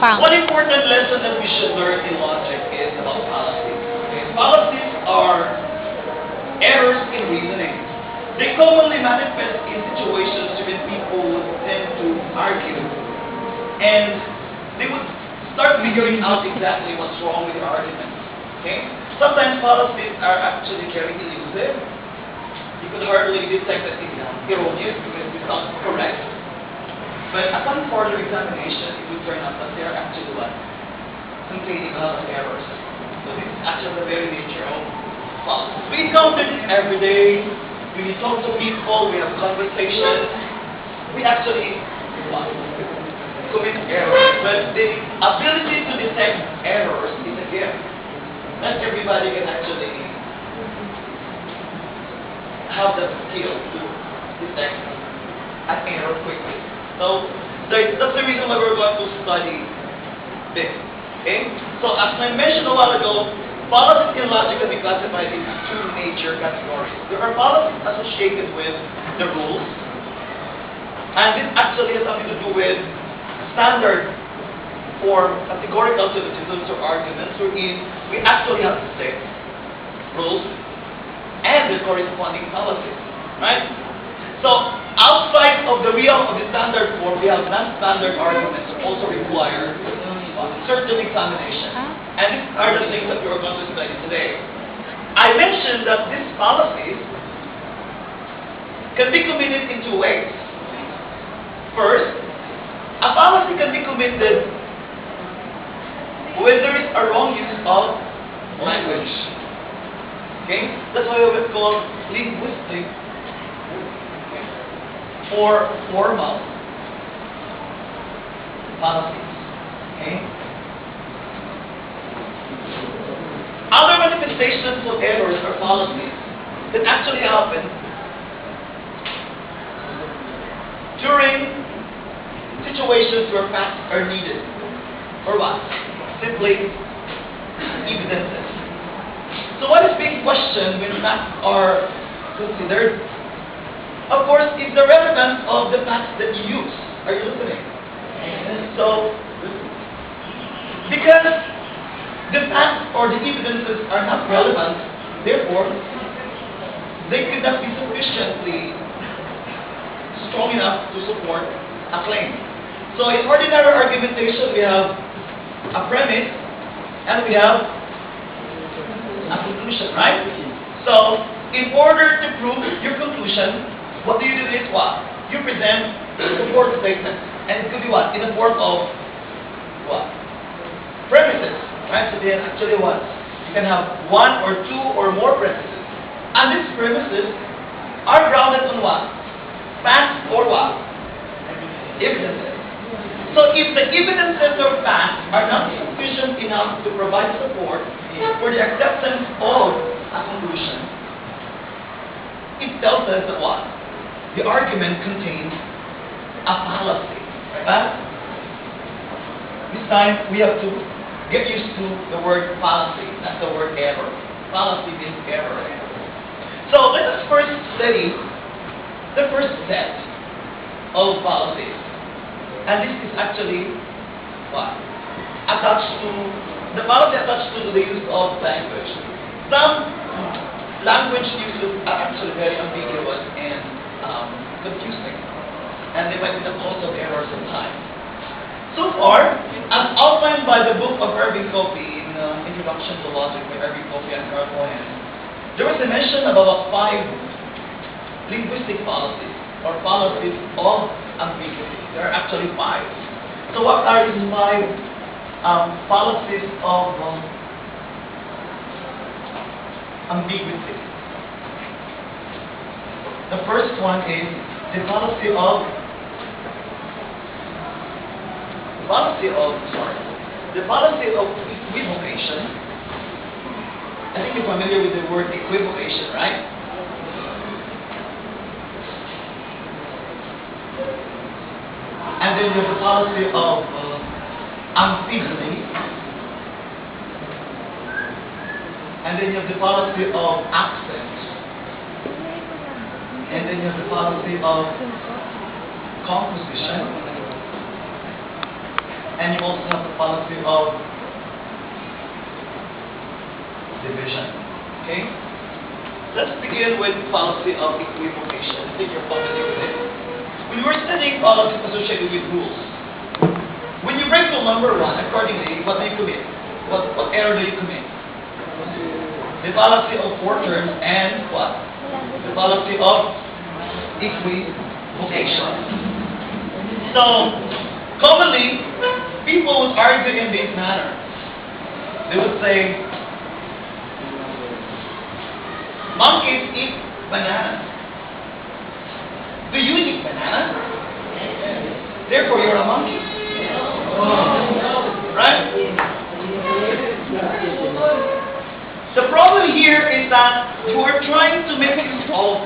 One important lesson that we should learn in logic is about fallacies. Okay? Fallacies are errors in reasoning. They commonly manifest in situations where people would tend to argue and they would start figuring out exactly what's wrong with the argument. Okay? Sometimes fallacies are actually very elusive. You could hardly detect that it's erroneous because it's not correct. But upon further examination, it would turn out that they are actually what? Containing a lot of errors. So this is actually the very nature of fallacies. We encounter this every day. When we talk to people, we have conversations. We actually what? Commit errors. But the ability to detect errors is a gift. Not everybody can actually have the skill to detect an error quickly. So that's the reason why we're going to study this. Okay? So as I mentioned a while ago, fallacies in logic can be classified into two major categories. There are fallacies associated with the rules, and this actually has something to do with standard form categorical syllogisms or arguments wherein we actually have six rules and the corresponding fallacies. Right? So outside of the realm of the standard form, we have non-standard arguments that also require certain examination. And these are the things that we are going to study today. I mentioned that these fallacies can be committed in two ways. First, a fallacy can be committed when there is a wrong use of language. Okay? That's why we would call linguistic or formal fallacies. Okay? Other manifestations of errors or fallacies that actually happen during situations where facts are needed. Or what? Simply evidences. So what is being questioned when facts are considered? Of course, it's the relevance of the facts that you use. Are you listening? So, because the facts or the evidences are not relevant, therefore, they could not be sufficiently strong enough to support a claim. So in ordinary argumentation, we have a premise and we have a conclusion, right? So, in order to prove your conclusion, what do? Is what? You present a support statement. And it could be what? In the form of what? Premises. Right? So then actually what? You can have one or two or more premises. And these premises are grounded on what? Facts or what? Evidences. So if the evidences or facts are not sufficient enough to provide support for the acceptance of a conclusion, it tells us that what? The argument contains a fallacy. But this time we have to get used to the word fallacy, not the word error. Fallacy means error. So let us first study the first set of fallacies. And this is actually what? Attached to the fallacy attached to the use of language. Some language uses are actually very ambiguous and confusing, and they might be the cause of error sometimes. So far, as outlined by the book of Irving Coffey in Introduction to Logic by Irving Coffey and Carl Cohen, there was a mention of about 5 linguistic fallacies or fallacies of ambiguity. There are actually 5. So what are these 5 fallacies of ambiguity? The first one is the fallacy of equivocation. I think you're familiar with the word equivocation, right? And then there's the fallacy of amphibity. And then you have the fallacy of accent. And then you have the fallacy of composition. and you also have the fallacy of division. Okay? Let's begin with fallacy of equivocation. I think you're familiar with it. When we're studying fallacies associated with rules, when you break rule number 1, accordingly, what do you commit? What error do you commit? The fallacy of 4 terms and what? The fallacy of equivocation. So, commonly, people would argue in this manner. They would say, monkeys eat bananas. Do you eat bananas? Therefore, you're a monkey. Right? The problem here is that you are trying to make use of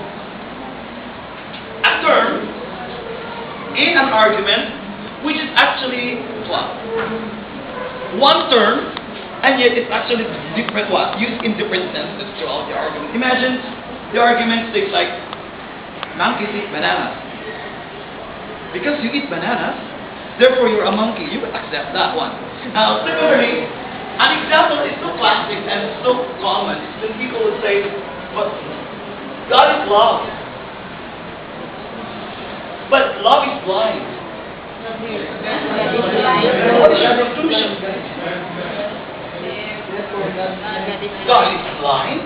a term in an argument which is actually what? One term, and yet it's actually different what? Used in different senses throughout the argument. Imagine the argument states like, monkeys eat bananas. Because you eat bananas, therefore you're a monkey. You would accept that one. Now, similarly, an example is so classic and so common. When people would say, but God is love. But love is blind. What is your conclusion? God is blind?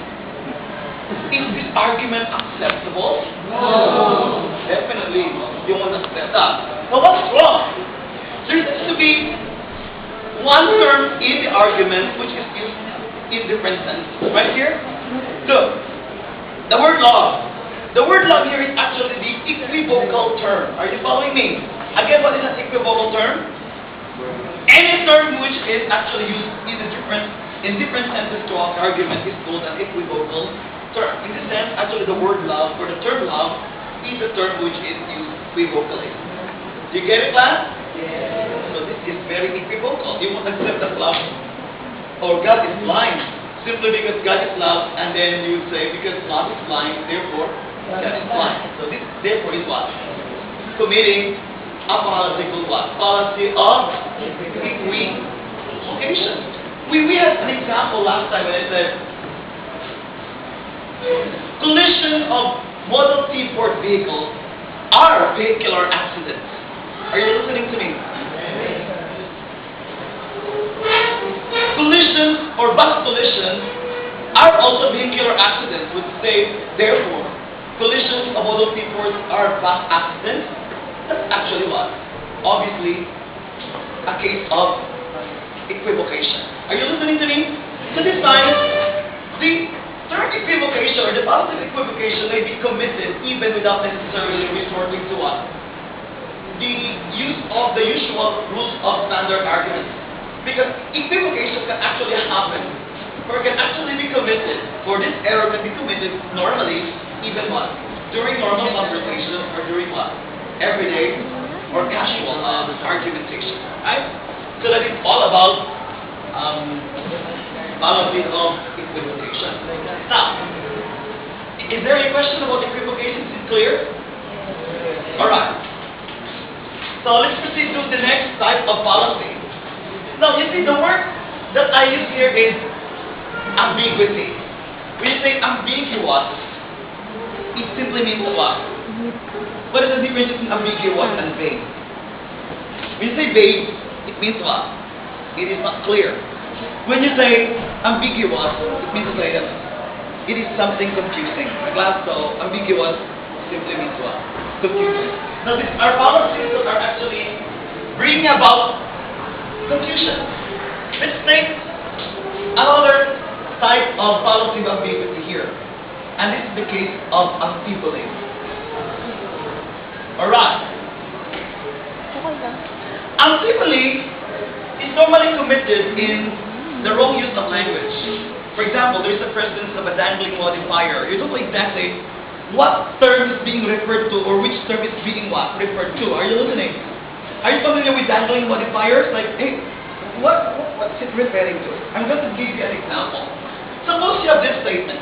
Is this argument acceptable? No. Definitely, you won't accept that. But what's wrong? There seems to be one term in the argument which is used in different senses. Right here? Look, the word love. The word love here is actually the equivocal term. Are you following me? Again, what is an equivocal term? Any term which is actually used in different senses throughout the argument is called an equivocal term. In this sense, actually the word love, or the term love, is a term which is used equivocally. Do you get it, class? Yes. So this is very equivocal. You won't accept that love or God is blind simply because God is love, and then you say because love is blind, therefore God is blind. So this therefore is what? Committing a fallacical what? Fallacy of equivocation. We had an example last time when I said collision of Model T Ford vehicles are vehicular accidents. Are you listening to me? Collisions or bus collisions are also vehicular accidents, which say, therefore, collisions of Model T Fords are bus accidents. That's actually what? Obviously, a case of equivocation. Are you listening to me? So this time, the term equivocation or the positive equivocation may be committed even without necessarily resorting to what? The use of the usual rules of standard arguments. Because equivocation can actually happen, or can actually be committed, or this error can be committed normally, even what? During normal conversation, or during what? Everyday or casual argumentation. Right? So that it's all about fallacy of equivocation. Now, is there any question about equivocation? Is it clear? Alright. So let's proceed to the next type of fallacy. Now, you see, the word that I use here is ambiguity. When you say ambiguous, it simply means what? What is the difference between ambiguous and vague? When you say vague, it means what? It is not clear. When you say ambiguous, it means to say that it is something confusing. So ambiguous simply means what? Confusing. Now, these are fallacies that are actually bringing about confusion. Let's take another type of fallacy of ambiguity here. And this is the case of ambivalence. Alright. Ambivalence is normally committed in the wrong use of language. For example, there is a presence of a dangling modifier. You don't know exactly what term is being referred to or which term is being what referred to. Are you listening? Are you familiar with dangling modifiers? Like, hey, what's it referring to? I'm going to give you an example. Suppose you have this statement.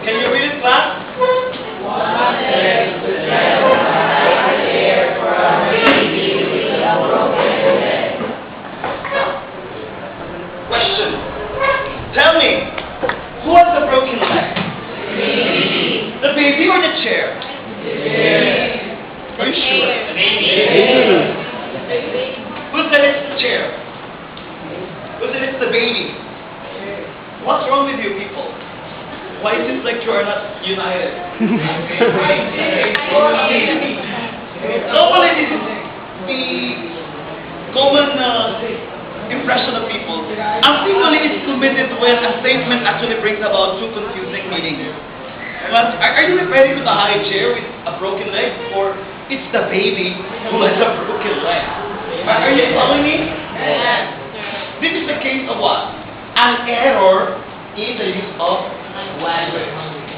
Can you read it, class? Question. Tell me, who has the broken leg? The baby or the chair? Are you sure? Who said it's the chair? Who said it's the baby? What's wrong with you people? Why is it like you are not united? Normally this is the common impression of people. Unthinkingly is committed when a statement actually brings about two confusing meanings. But are you referring to the high chair with a broken leg, or it's the baby who has a broken leg? Are you following me? Yes. This is the case of what? An error in the use of language.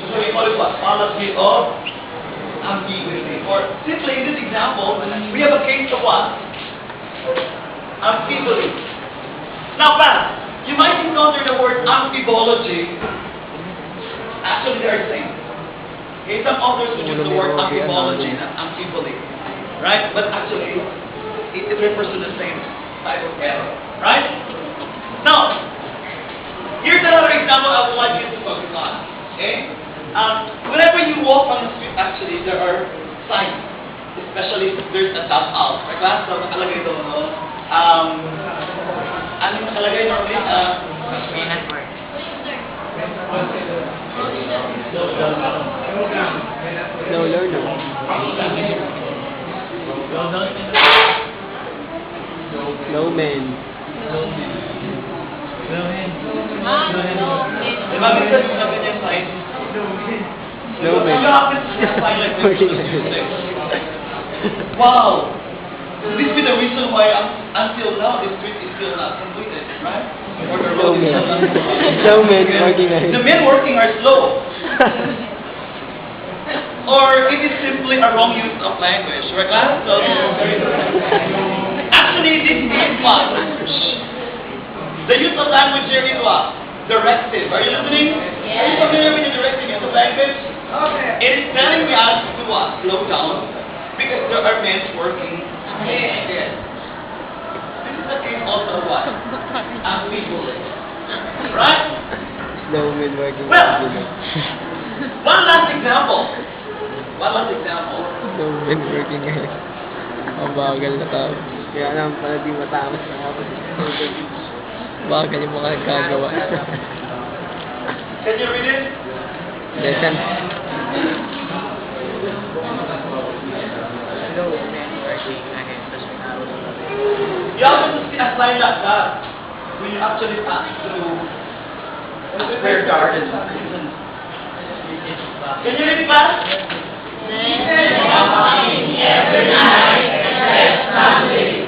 So we call it what? Fallacy of ambiguity. Or simply in this example, we have a case of what? Amphibole. Now, class, you might encounter the word amphibology. Actually, they are the same. Okay, some authors would use the word amphibology, not amphibole. Right? But actually, it refers to the same type of error. Right? Now, here's another example I would like you to focus on. Okay? Whenever you walk on the street, actually, there are signs. Especially if there's a tap out. Right, class? So, nakalagay doon, no? Ano yung nakalagay normally? No learner. No man. Diba, minsan sabi niya sign? No man. You have to see a sign like this. Wow! This be the reason why until now the street is still not completed, right? Or the road is still not completed. No men working. The men working are slow. Or it is simply a wrong use of language, right, class? So, actually, this is what? The use of language here is what? Directive. Are you listening? Yes. Are you familiar with the directive use of language? Okay. It is telling us to what? Slow down. Because there are men working ahead. Yes. This is the case also of what? Ambiguous. Right? No men working. Well, one last example. One last example. No men working. Ang bagal na tao. Kaya naman pala di matapos na ako. Bagal yung mga nagkagawa. Can you read it? Lesson. You have to see a sign like that when you actually pass through a square garden. Can you read it, class?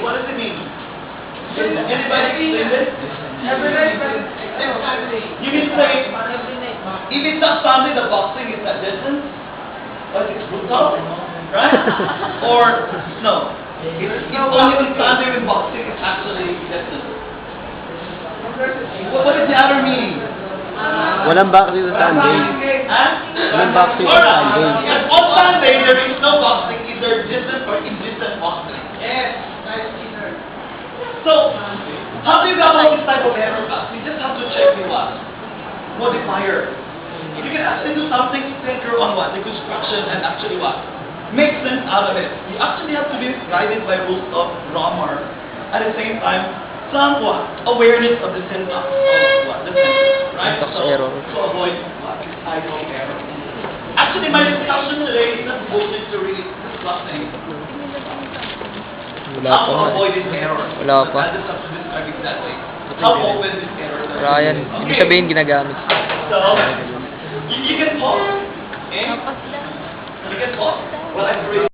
What does it mean? Anybody explain this? You mean say, if it's not family, the boxing is at distance? But it's brutal? Right? Or, no. It's only when family with boxing is actually distance. What is the other meaning? Walang boxing sa Sunday. Huh? Walang boxing sa Sunday. And on Sunday, there is no boxing, either distant or indistant boxing. Yes, nice teacher. So, how do you develop this type of error class? You just have to check the what? Modifier. You can actually do something center on what? The construction and actually what? Make sense out of it. You actually have to be guided by rules of grammar. At the same time, some what? Awareness of the syntax of what? The sentence. Right? Syntax So, error. to avoid what? This type of error. Actually, my discussion today is not devoted to really discussing Wala how pa. to avoid this error. Wala pa. I just have to describe exactly how open this error is. Ryan, ibig sabihin ginagamit. So, you can pause. Okay? You can pause. Well, I'm